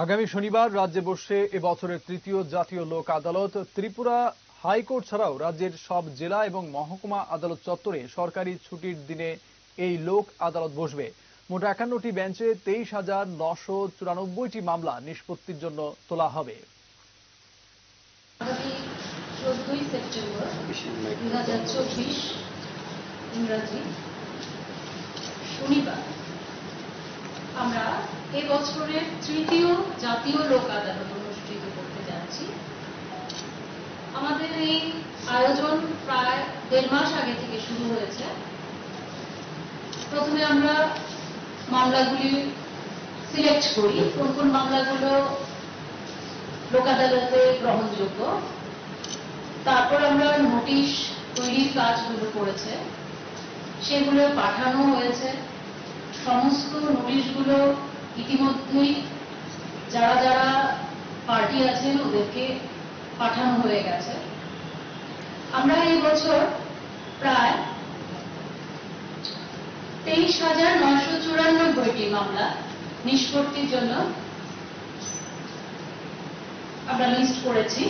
আগামী শনিবার রাজ্যে বসছে এবছরের তৃতীয় জাতীয় লোক আদালত। ত্রিপুরা হাইকোর্ট ছাড়াও রাজ্যের সব জেলা এবং মহকুমা আদালত চত্বরে সরকারি ছুটির দিনে এই লোক আদালত বসবে। মোট ৫১টি বেঞ্চে ২৩,৯৯৪টি মামলা নিষ্পত্তির জন্য তোলা হবে। আগামী ১৪ই সেপ্টেম্বর ২০২৪ ইংরাজি শনিবার আমরা এবছরের তৃতীয় জাতীয় লোক আদালত অনুষ্ঠিত করতে যাচ্ছি। আমাদের এই আয়োজন প্রায় ১.৫ মাস আগে থেকে শুরু হয়েছে। প্রথমে আমরা মামলাগুলি সিলেক্ট করি, কোন কোন মামলাগুলো লোক আদালতে গ্রহণযোগ্য। তারপর আমরা নোটিশ তৈরির কাজগুলো করেছে, সেগুলো পাঠানো হয়েছে। সমস্ত নোটিশগুলো ইতিমধ্যেই যারা যারা পার্টি আছেন ওদেরকে পাঠানো হয়ে গেছে। আমরা এই বছর প্রায় ২৩,৯৯৪টি মামলা নিষ্পত্তির জন্য আমরা লিস্ট করেছি।